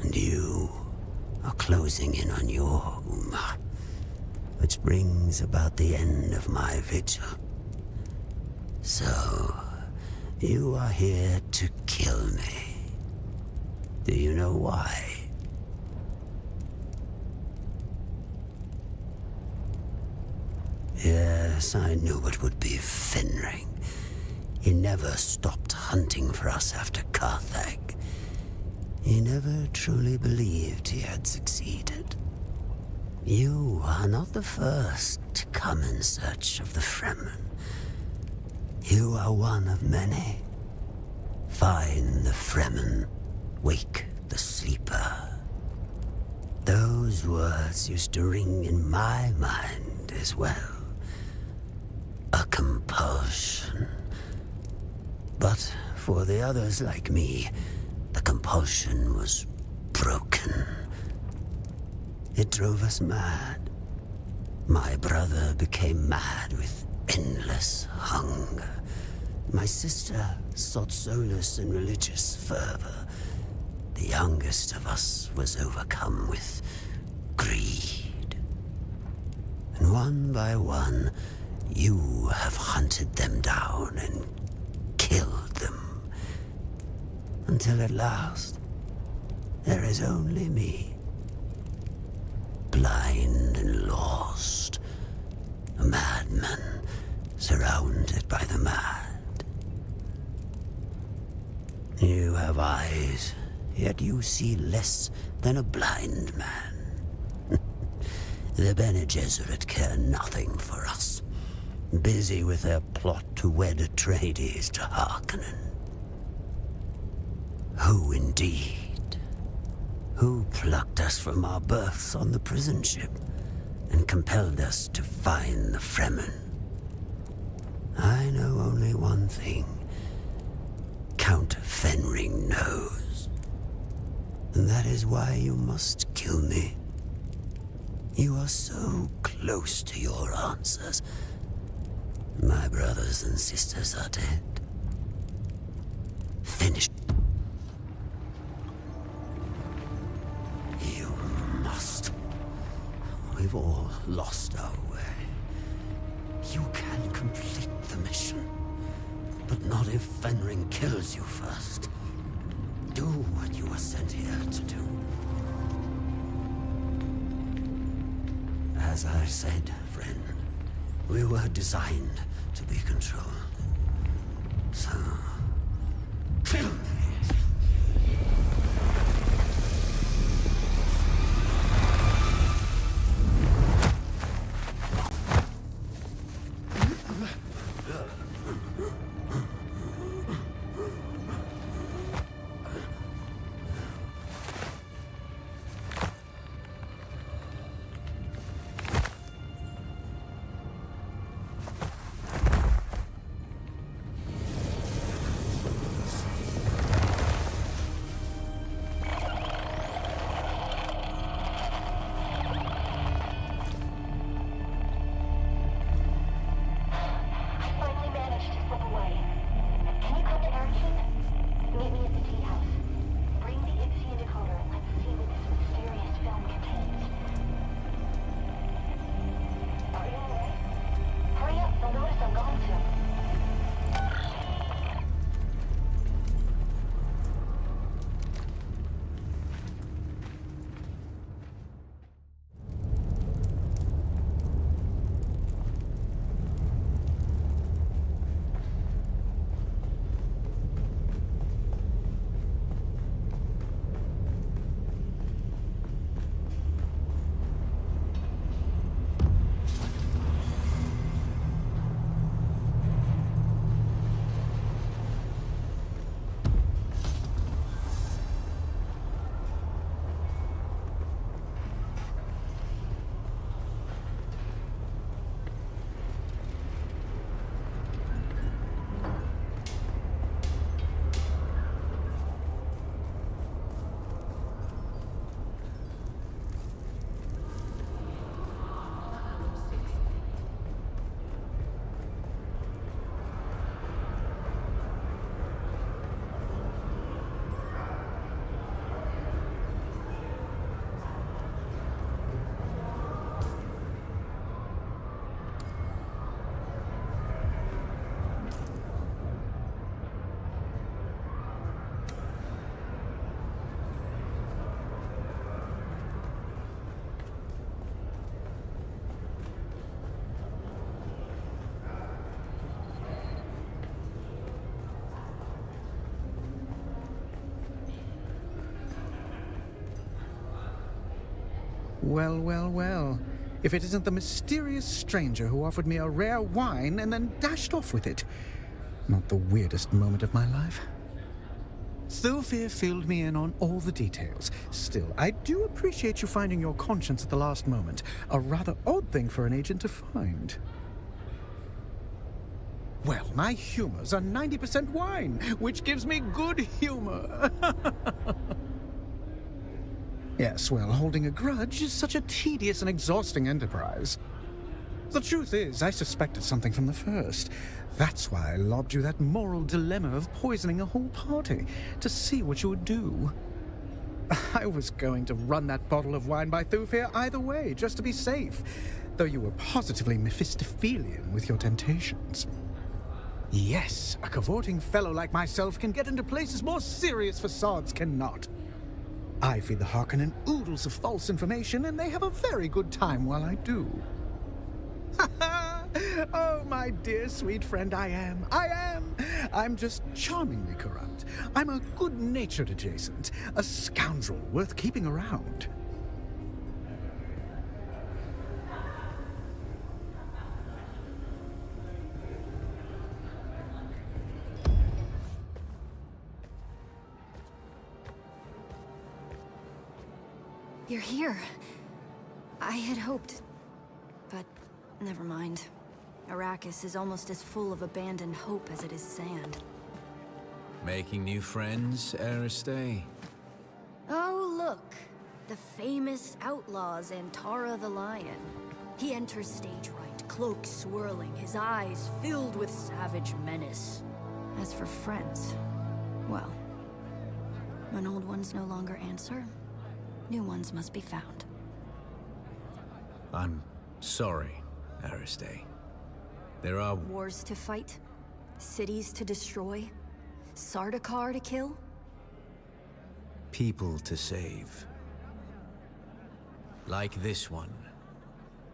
And you are closing in on your Ummah, which brings about the end of my vigil. So, you are here to kill me. Do you know why? Yes, I knew it would be Fenring. He never stopped hunting for us after Carthag. He never truly believed he had succeeded. You are not the first to come in search of the Fremen. You are one of many. Find the Fremen, wake the sleeper. Those words used to ring in my mind as well. A compulsion. But for the others like me, the compulsion was broken. It drove us mad. My brother became mad with endless hunger. My sister sought solace in religious fervor. The youngest of us was overcome with greed. And one by one, you have hunted them down and killed them. Until at last, there is only me. Blind and lost. A madman surrounded by the mad. You have eyes, yet you see less than a blind man. The Bene Gesserit care nothing for us. Busy with their plot to wed Atreides to Harkonnen. Who indeed? Who plucked us from our berths on the prison ship and compelled us to find the Fremen? I know only one thing. Count Fenring knows. And that is why you must kill me. You are so close to your answers. My brothers and sisters are dead. Finished. You must. We've all lost our way. You can complete the mission, but not if Fenring kills you first. Do what you were sent here to do. As I said, friend, we were designed to be controlled. So, kill me. Well, well, well. If it isn't the mysterious stranger who offered me a rare wine and then dashed off with it. Not the weirdest moment of my life. Thufir filled me in on all the details. Still, I do appreciate you finding your conscience at the last moment. A rather odd thing for an agent to find. Well, my humors are 90% wine, which gives me good humor. Yes, well, holding a grudge is such a tedious and exhausting enterprise. The truth is, I suspected something from the first. That's why I lobbed you that moral dilemma of poisoning a whole party, to see what you would do. I was going to run that bottle of wine by Thufir either way, just to be safe, though you were positively Mephistophelian with your temptations. Yes, a cavorting fellow like myself can get into places more serious facades cannot. I feed the Harkonnen oodles of false information, and they have a very good time while I do. Oh, my dear sweet friend, I am. I'm just charmingly corrupt. I'm a good-natured adjacent, a scoundrel worth keeping around. You're here. I had hoped, but never mind. Arrakis is almost as full of abandoned hope as it is sand. Making new friends, Aristay? Oh, look. The famous outlaw Antara the Lion. He enters stage right, cloak swirling, his eyes filled with savage menace. As for friends, well, when old ones no longer answer, new ones must be found. I'm sorry, Aristay. There are Wars to fight, cities to destroy, Sardaukar to kill. people to save. Like this one.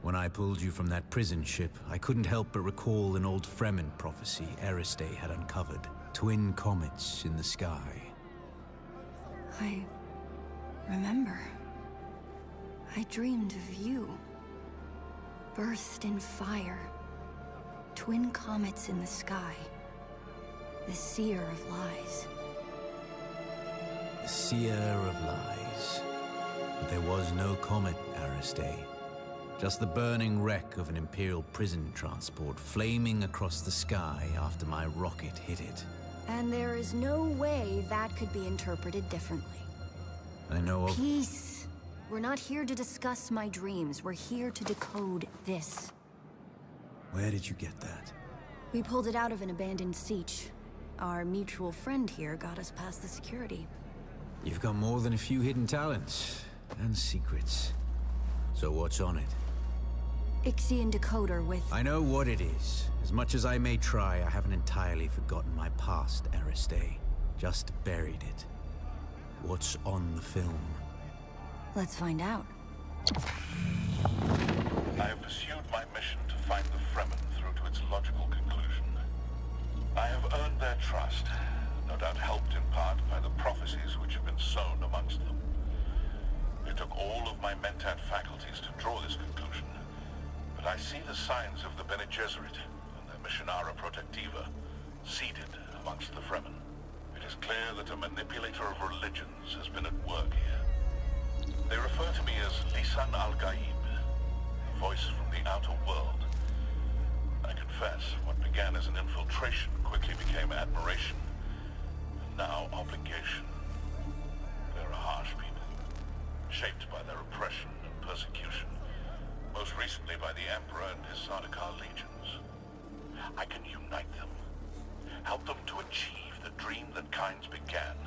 When I pulled you from that prison ship, I couldn't help but recall an old Fremen prophecy Aristay had uncovered. Twin comets in the sky. I remember. I dreamed of you. Birthed in fire. Twin comets in the sky. The seer of lies. The seer of lies. But there was no comet, Aristay. Just the burning wreck of an Imperial prison transport flaming across the sky after my rocket hit it. And there is no way that could be interpreted differently. I know of... Peace. We're not here to discuss my dreams. We're here to decode this. Where did you get that? We pulled it out of an abandoned siege. Our mutual friend here got us past the security. You've got more than a few hidden talents and secrets. So what's on it? Ixian decoder with... I know what it is. As much as I may try, I haven't entirely forgotten my past, Aristay. Just buried it. What's on the film? Let's find out. I have pursued my mission to find the Fremen through to its logical conclusion. I have earned their trust, no doubt helped in part by the prophecies which have been sown amongst them. It took all of my mentat faculties to draw this conclusion, but I see the signs of the Bene Gesserit and their Missionara Protectiva seeded amongst the Fremen. It is clear that a manipulator of religions has been at work here. They refer to me as Lisan al-Gaib, a voice from the outer world. I confess, what began as an infiltration quickly became admiration, and now obligation. They're a harsh people, shaped by their oppression and persecution, most recently by the Emperor and his Sardaukar legions. I can unite them, help them to achieve the dream that Kynes began,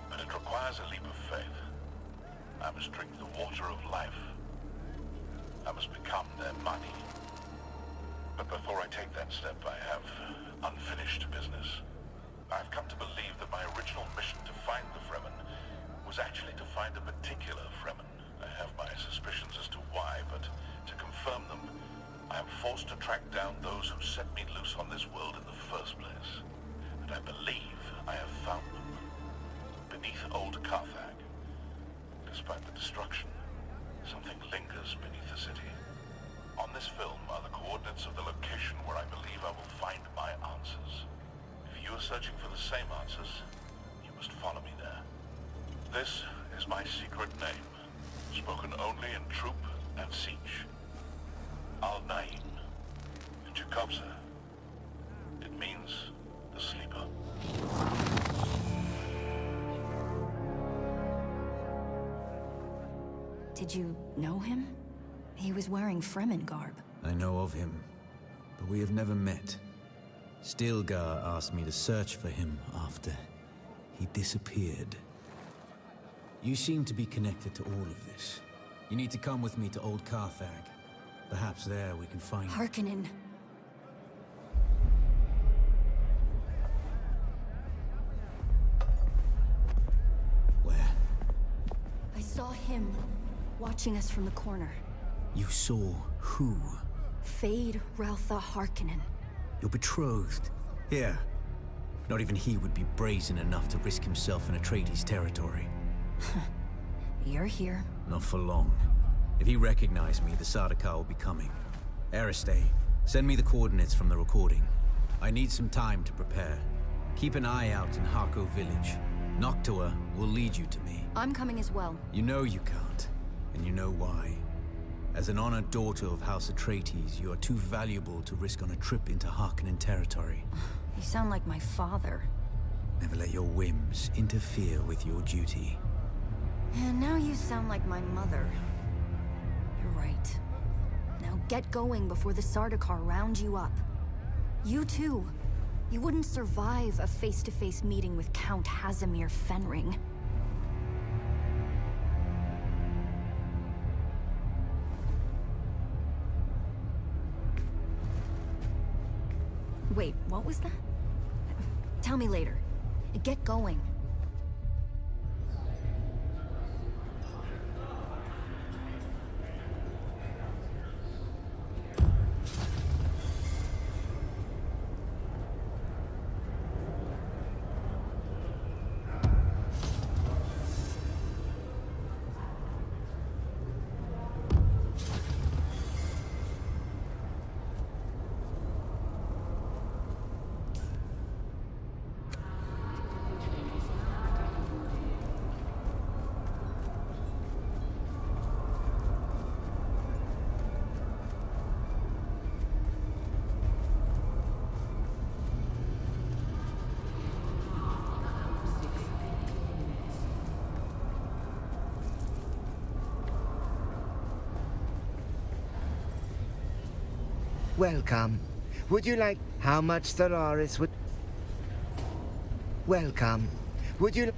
but it requires a leap of faith. I must drink the water of life. I must become their money. But before I take that step, I have unfinished business. I've come to believe that my original mission to find the Fremen was actually to find a particular Fremen. I have my suspicions as to why, but to confirm them, I am forced to track down those who set me loose on this world in the first place. And I believe I have found them. Beneath old Carthage. Despite the destruction, something lingers beneath the city. On this film are the coordinates of the location where I believe I will find my answers. If you are searching for the same answers, you must follow me there. This is my secret name, spoken only in troop and siege. Al-Naim, in Jacobza. It means the sleeper. Did you know him? He was wearing Fremen garb. I know of him, but we have never met. Stilgar asked me to search for him after he disappeared. You seem to be connected to all of this. You need to come with me to old Carthage. Perhaps there we can find... Harkonnen. Where? I saw him watching us from the corner. You saw who? Fade Raltha Harkonnen. Your betrothed. Here. Not even he would be brazen enough to risk himself in Atreides territory. You're here. Not for long. If he recognized me, the Sardaukar will be coming. Aristay, send me the coordinates from the recording. I need some time to prepare. Keep an eye out in Harko village. Noctua will lead you to me. I'm coming as well. You know you can't. And you know why. As an honored daughter of House Atreides, you are too valuable to risk on a trip into Harkonnen territory. You sound like my father. Never let your whims interfere with your duty. And now you sound like my mother. You're right. Now get going before the Sardaukar round you up. You too. You wouldn't survive a face-to-face meeting with Count Hazimir Fenring. Wait, what was that? Tell me later. Get going. Welcome. Would you like how much Stellaris would... Welcome. Would you...